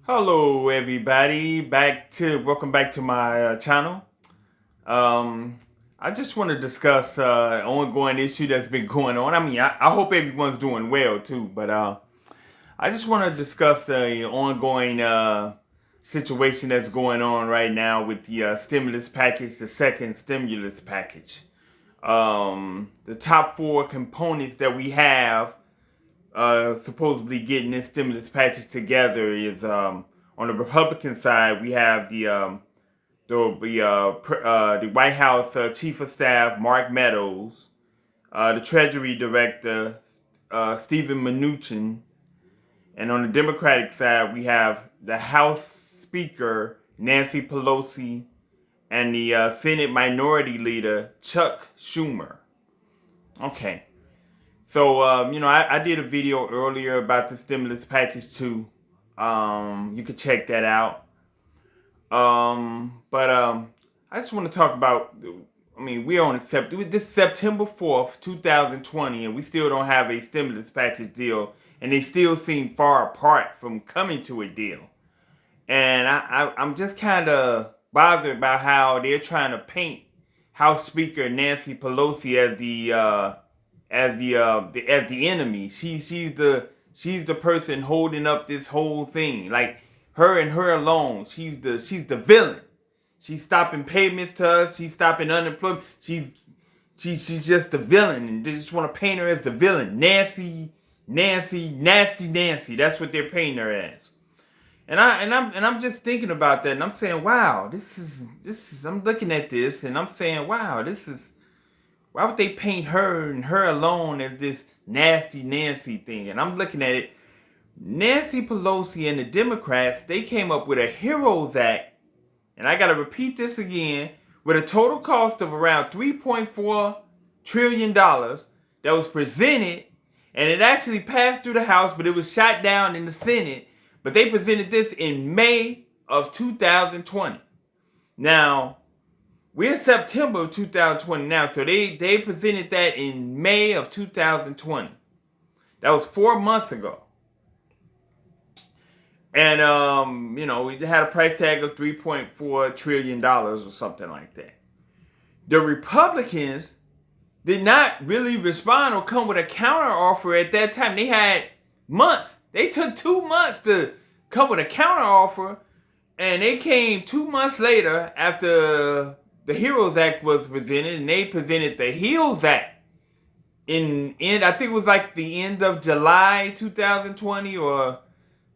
Hello, everybody. Welcome back to my channel. Um, I just want to discuss an ongoing issue that's been going on. I hope everyone's doing well too, but I just want to discuss the ongoing situation that's going on right now with the stimulus package, the second stimulus package. The top four components that we have supposedly getting this stimulus package together is on the Republican side we have the White House Chief of Staff Mark Meadows, the Treasury Director Stephen Mnuchin, and on the Democratic side we have the House Speaker Nancy Pelosi and the Senate Minority Leader Chuck Schumer. Okay. So, I did a video earlier about the stimulus package too. You could check that out. But I just want to talk about, we're on this September 4th, 2020, and we still don't have a stimulus package deal, and they still seem far apart from coming to a deal. And I'm just kind of bothered by how they're trying to paint House Speaker Nancy Pelosi as the enemy. She's the person holding up this whole thing. Like her and her alone. She's the villain. She's stopping payments to us. She's stopping unemployment. She's just the villain, and they just want to paint her as the villain. Nasty Nancy. That's what they're painting her as. And I'm just thinking about that, and I'm saying, wow, this is. I'm looking at this, and I'm saying, wow, this is. Why would they paint her and her alone as this nasty Nancy thing? And I'm looking at it. Nancy Pelosi and the Democrats, they came up with a HEROES Act, and I gotta repeat this again, with a total cost of around $3.4 trillion that was presented, and it actually passed through the House, but it was shot down in the Senate. But they presented this in May of 2020. Now, we're in September of 2020 now, so they presented that in May of 2020. That was 4 months ago. And, we had a price tag of $3.4 trillion or something like that. The Republicans did not really respond or come with a counter offer at that time. They had months. They took 2 months to come with a counter offer, and they came 2 months later after the HEROES Act was presented, and they presented the HEALS Act I think it was like the end of July 2020 or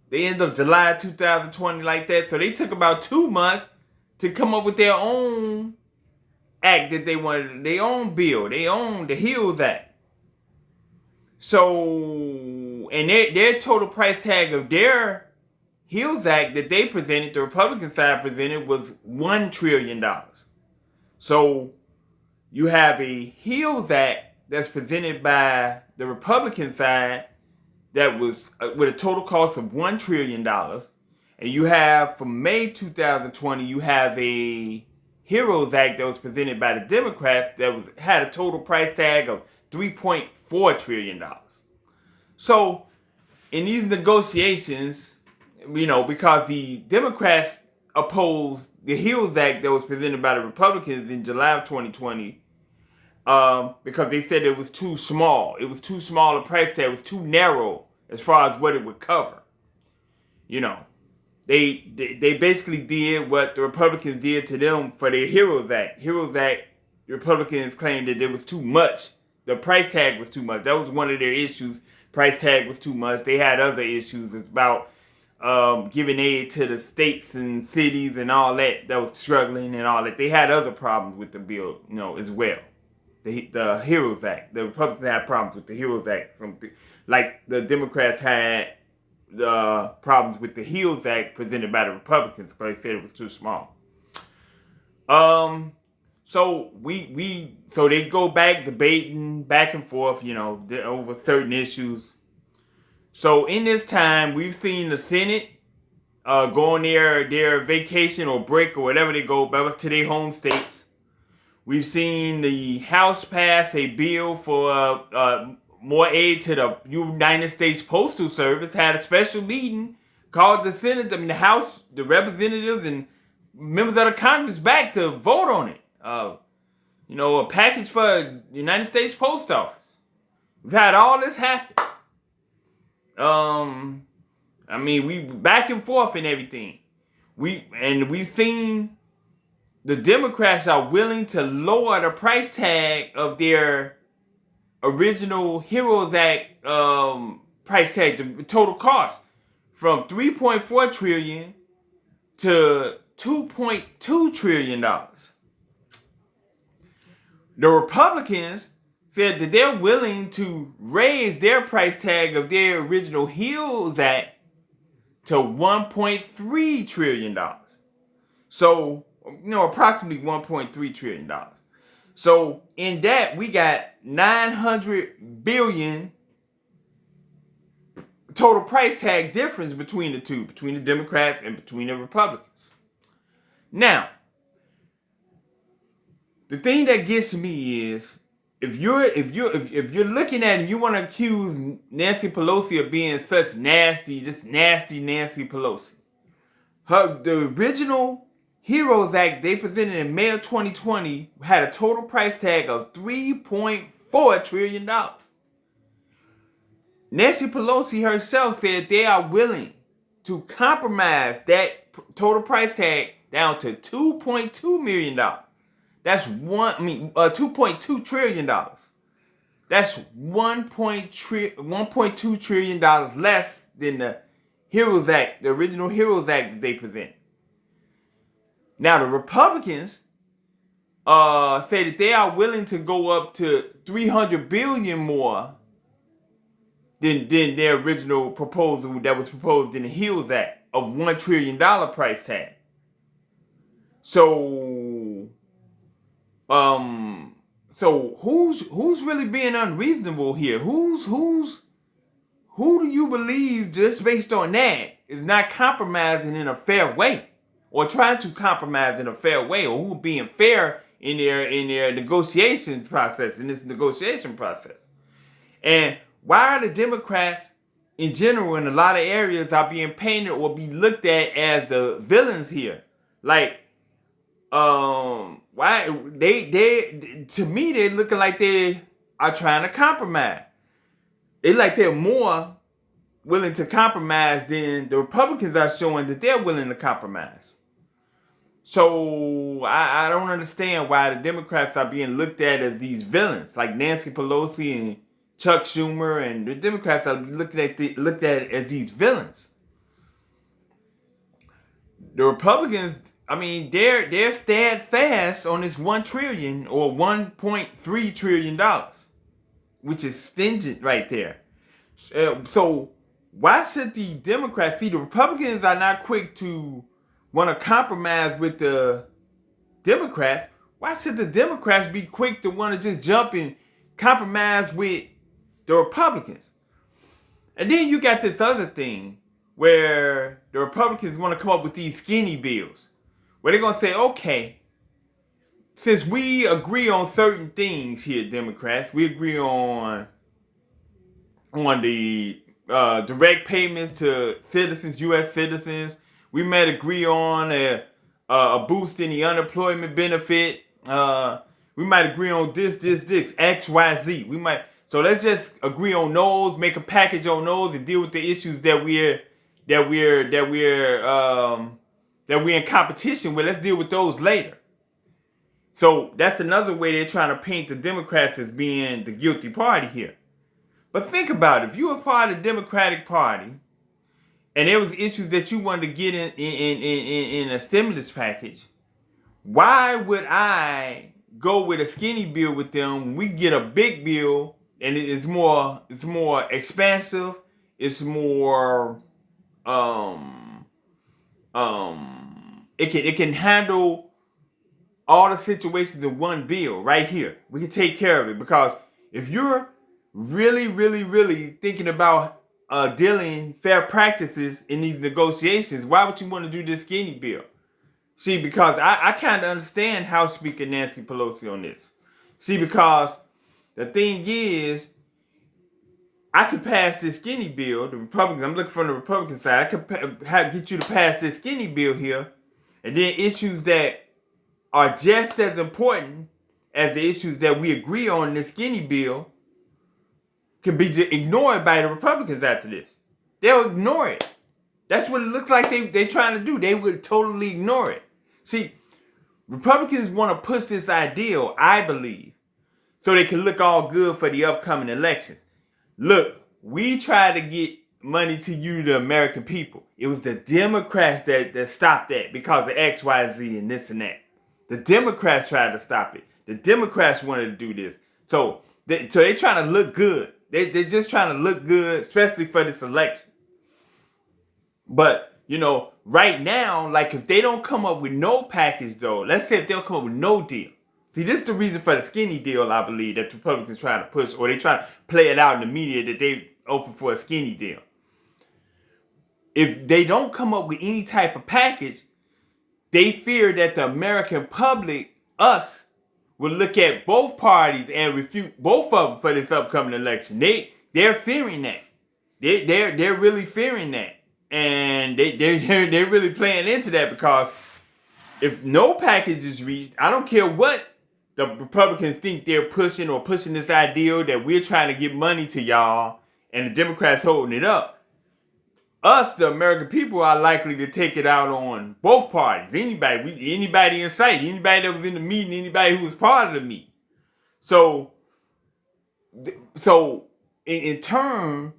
the end of July 2020, like that. So they took about 2 months to come up with their own act that they wanted, their own bill, their own, the HEALS Act. So, and their total price tag of their HEALS Act that they presented, the Republican side presented, was $1 trillion. So you have a HEALS Act that's presented by the Republican side that was with a total cost of $1 trillion. And you have, from May 2020, you have a HEROES Act that was presented by the Democrats that had a total price tag of $3.4 trillion. So in these negotiations, because the Democrats opposed the HEALS Act that was presented by the Republicans in July of 2020 because they said it was too small. It was too small a price tag. It was too narrow as far as what it would cover. They basically did what the Republicans did to them for their HEROES Act. HEROES Act, the Republicans claimed that it was too much. The price tag was too much. That was one of their issues. Price tag was too much. They had other issues about giving aid to the states and cities and all that was struggling and all that. They had other problems with the bill, as well. The HEROES Act. The Republicans had problems with the HEROES Act. Like the Democrats had the problems with the HEALS Act presented by the Republicans because they said it was too small. So so they go back debating back and forth, over certain issues. So in this time, we've seen the Senate go on their vacation or break or whatever they go back to their home states. We've seen the House pass a bill for more aid to the United States Postal Service. Had a special meeting called the Senate, the House, the representatives, and members of the Congress back to vote on it. A package for the United States Post Office. We've had all this happen. We back and forth and everything. We've seen the Democrats are willing to lower the price tag of their original HEROES Act price tag, the total cost, from $3.4 trillion to $2.2 trillion. The Republicans said that they're willing to raise their price tag of their original HEROES Act to $1.3 trillion. So, approximately $1.3 trillion. So, in that, we got $900 billion total price tag difference between the two, between the Democrats and between the Republicans. Now, the thing that gets me is, if you're looking at it and you want to accuse Nancy Pelosi of being such nasty Nancy Pelosi, the original HEROES Act they presented in May of 2020 had a total price tag of $3.4 trillion. Nancy Pelosi herself said they are willing to compromise that total price tag down to $2.2 million. That's $2.2 trillion. That's $1.2 trillion less than the HEROES Act, the original HEROES Act that they presented. Now the Republicans say that they are willing to go up to $300 billion more than their original proposal that was proposed in the HEROES Act of $1 trillion price tag. So who's really being unreasonable here? Who do you believe, just based on that, is not compromising in a fair way, or trying to compromise in a fair way, or who being fair in their negotiation process, in this negotiation process? And why are the Democrats in general in a lot of areas are being painted or be looked at as the villains here? Like, why they to me they're looking like they are trying to compromise. It's like they're more willing to compromise than the Republicans are showing that they're willing to compromise. So I don't understand why the Democrats are being looked at as these villains, like Nancy Pelosi and Chuck Schumer, and the Democrats are looked at as these villains. The Republicans, they're steadfast on this $1 trillion or $1.3 trillion, which is stingent right there. So why should the Democrats, see, the Republicans are not quick to want to compromise with the Democrats. Why should the Democrats be quick to want to just jump and compromise with the Republicans? And then you got this other thing where the Republicans want to come up with these skinny bills, where they're going to say, okay, since we agree on certain things here, Democrats, we agree on the direct payments to citizens, U.S. citizens. We might agree on a boost in the unemployment benefit. We might agree on this, X, Y, Z. So let's just agree on those, make a package on those, and deal with the issues that we're in competition with. Let's deal with those later. So that's another way they're trying to paint the Democrats as being the guilty party here. But think about it. If you were part of the Democratic Party and there was issues that you wanted to get in a stimulus package, why would I go with a skinny bill with them when we get a big bill and it's more expansive, it's more it can handle all the situations in one bill right here. We can take care of it, because if you're really thinking about dealing fair practices in these negotiations, why would you want to do this skinny bill? See, because I kind of understand House Speaker Nancy Pelosi on this. See, because the thing is, I could pass this skinny bill. The Republicans, I'm looking from the Republican side. I could get you to pass this skinny bill here, and then issues that are just as important as the issues that we agree on in this skinny bill can be ignored by the Republicans after this. They'll ignore it. That's what it looks like they're trying to do. They would totally ignore it. See, Republicans want to push this ideal, I believe, so they can look all good for the upcoming elections. Look, we tried to get money to you, the American people. It was the Democrats that stopped that because of X, Y, Z, and this and that. The Democrats tried to stop it. The Democrats wanted to do this. So they're trying to look good. They're just trying to look good, especially for this election. But, right now, like if they don't come up with no package though, let's say if they'll come up with no deal. See, this is the reason for the skinny deal, I believe, that the Republicans trying to push, or they trying to play it out in the media that they open for a skinny deal. If they don't come up with any type of package, they fear that the American public, us, will look at both parties and refute both of them for this upcoming election. They're fearing that. They're really fearing that. And they're really playing into that, because if no package is reached, I don't care what the Republicans think they're pushing this ideal that we're trying to get money to y'all and the Democrats holding it up. Us, the American people, are likely to take it out on both parties. Anybody in sight, anybody that was in the meeting, anybody who was part of the meeting. So in turn,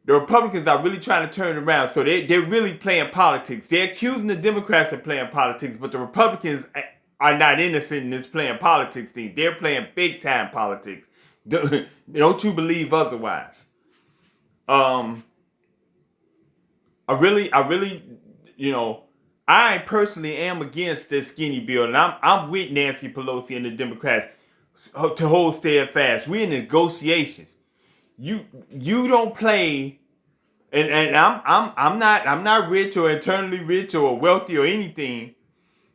the Republicans are really trying to turn it around. So they're really playing politics. They're accusing the Democrats of playing politics, but the Republicans are not innocent in this playing politics thing. They're playing big time politics. Don't you believe otherwise? I really, I personally am against this skinny bill, and I'm with Nancy Pelosi and the Democrats to hold steadfast. We're in negotiations. You don't play, and I'm not rich or eternally rich or wealthy or anything,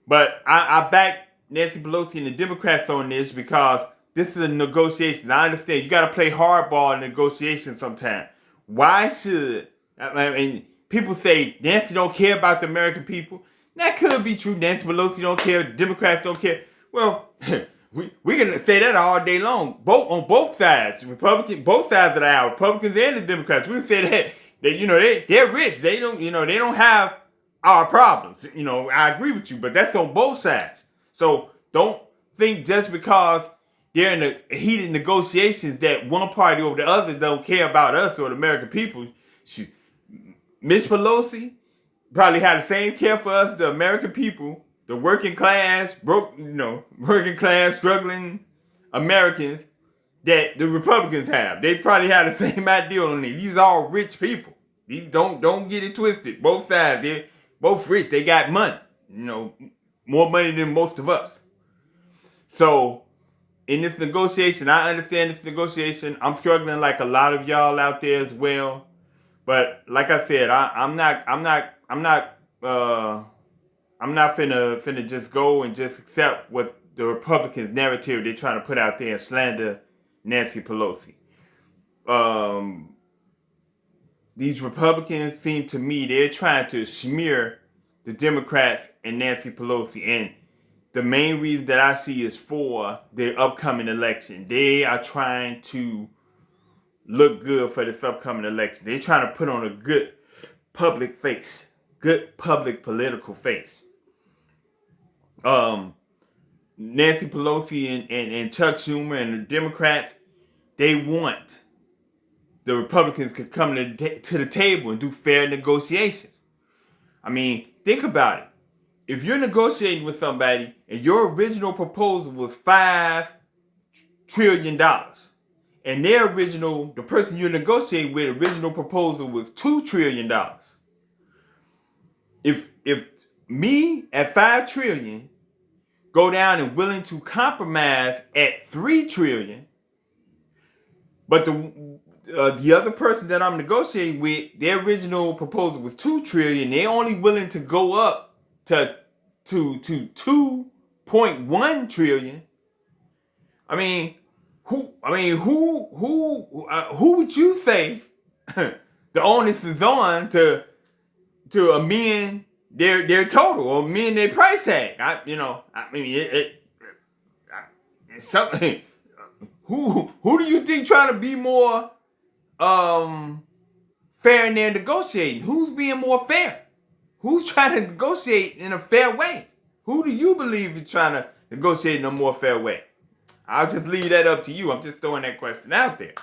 but I back Nancy Pelosi and the Democrats on this because this is a negotiation. I understand you got to play hardball in negotiations sometimes. Why should people say Nancy don't care about the American people? That could be true. Nancy Pelosi don't care. Democrats don't care. Well, we can say that all day long. On both sides, both sides of the aisle, Republicans and the Democrats. We can say that they're rich. They don't have our problems. I agree with you, but that's on both sides. So don't think just because they're in the heated negotiations that one party over the other don't care about us or the American people. Miss Pelosi probably had the same care for us, the American people, the working class, struggling Americans that the Republicans have. They probably had the same ideal on it. These are all rich people. These don't get it twisted. Both sides, they're both rich. They got money. More money than most of us. So in this negotiation, I understand this negotiation. I'm struggling like a lot of y'all out there as well. But like I said, I'm not finna just go and just accept what the Republicans' narrative they're trying to put out there and slander Nancy Pelosi. These Republicans seem to me they're trying to smear the Democrats and Nancy Pelosi, and the main reason that I see is for the upcoming election. They are trying to look good for this upcoming election. They're trying to put on a good public face, good public political face. Nancy Pelosi and Chuck Schumer and the Democrats, they want the Republicans to come to the table and do fair negotiations. I mean, think about it. If you're negotiating with somebody and your original proposal was $5 trillion, and the person you're negotiating with, original proposal was $2 trillion. If me at $5 trillion go down and willing to compromise at $3 trillion, but the other person that I'm negotiating with, their original proposal was $2 trillion, they're only willing to go up to 2.1 trillion. I mean, who would you say the onus is on to amend their total or amend their price tag? It's something. Who do you think trying to be more fair in their negotiating? Who's being more fair? Who's trying to negotiate in a fair way? Who do you believe is trying to negotiate in a more fair way? I'll just leave that up to you. I'm just throwing that question out there.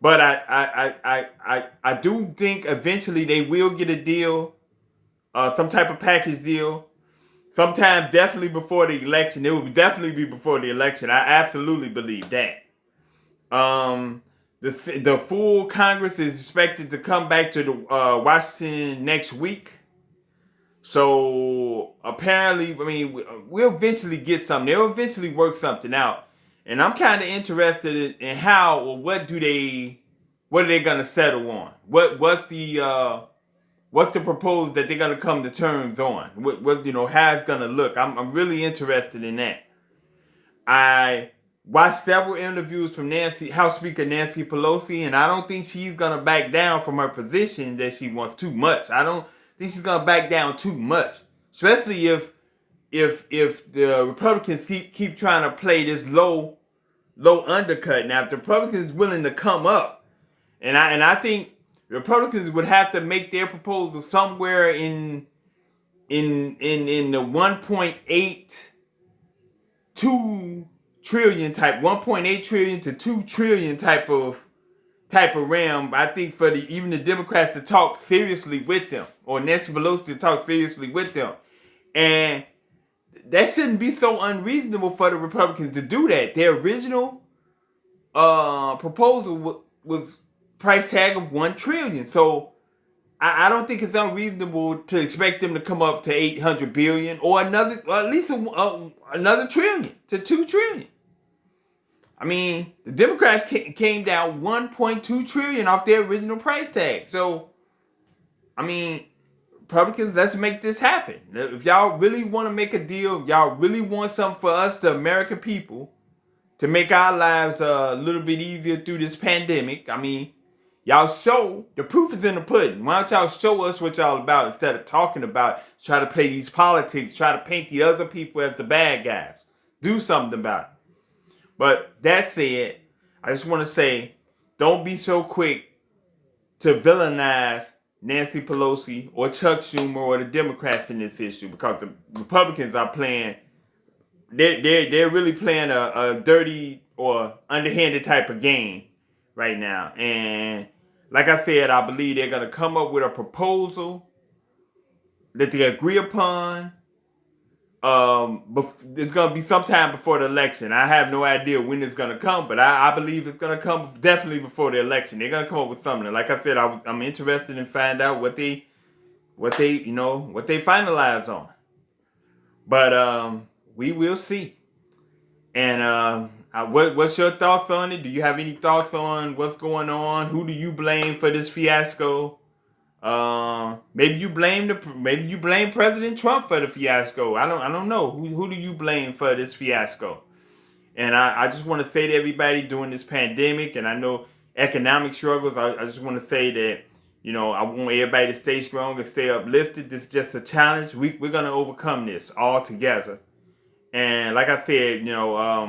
But I do think eventually they will get a deal, some type of package deal. Sometime definitely before the election. It will definitely be before the election. I absolutely believe that. The full Congress is expected to come back to the Washington next week. So apparently, we'll eventually get something. They'll eventually work something out. And I'm kind of interested in how or what are they gonna settle on? What's the proposal that they're gonna come to terms on? How it's gonna look? I'm really interested in that. I watched several interviews from House Speaker Nancy Pelosi, and I don't think she's gonna back down from her position that she wants too much. I don't think she's gonna back down too much, especially if the Republicans keep trying to play this low undercut. Now, if the Republicans is willing to come up, and I think the Republicans would have to make their proposal somewhere in the 1.82 trillion type, 1.8 trillion to 2 trillion type of realm. I think for even the Democrats to talk seriously with them, or Nancy Pelosi to talk seriously with them, and that shouldn't be so unreasonable for the Republicans to do that. Their original proposal was price tag of 1 trillion. So I don't think it's unreasonable to expect them to come up to 800 billion or another, or at least another trillion to 2 trillion. The Democrats came down 1.2 trillion off their original price tag. So, Republicans, let's make this happen. If y'all really want to make a deal, if y'all really want something for us, the American people, to make our lives a little bit easier through this pandemic, y'all show, the proof is in the pudding. Why don't y'all show us what y'all about instead of talking about, try to play these politics, try to paint the other people as the bad guys. Do something about it. But that said, I just want to say, don't be so quick to villainize Nancy Pelosi or Chuck Schumer or the Democrats in this issue, because the Republicans are playing, they're really playing a dirty or underhanded type of game right now. And like I said, I believe they're going to come up with a proposal that they agree upon. It's going to be sometime before the election. I have no idea when it's going to come, but I believe it's going to come definitely before the election. They're going to come up with something. Like I said, I'm interested in find out what they finalize on. But we will see. And what's your thoughts on it? Do you have any thoughts on what's going on? Who do you blame for this fiasco? Maybe you blame President Trump for the fiasco. I don't know. Who do you blame for this fiasco? And I just want to say to everybody during this pandemic, and I know economic struggles, I just want to say that, I want everybody to stay strong and stay uplifted. This is just a challenge. We're going to overcome this all together. And like I said, I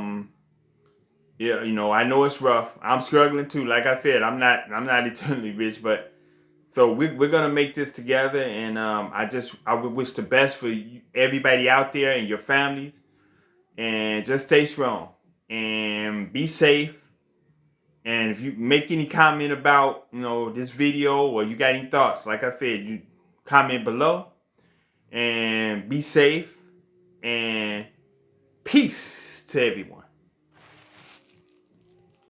know it's rough. I'm struggling too. Like I said, I'm not eternally rich, but so we're gonna make this together. And I would wish the best for everybody out there and your families. And just stay strong and be safe. And if you make any comment about this video, or you got any thoughts, like I said, you comment below. And be safe and peace to everyone.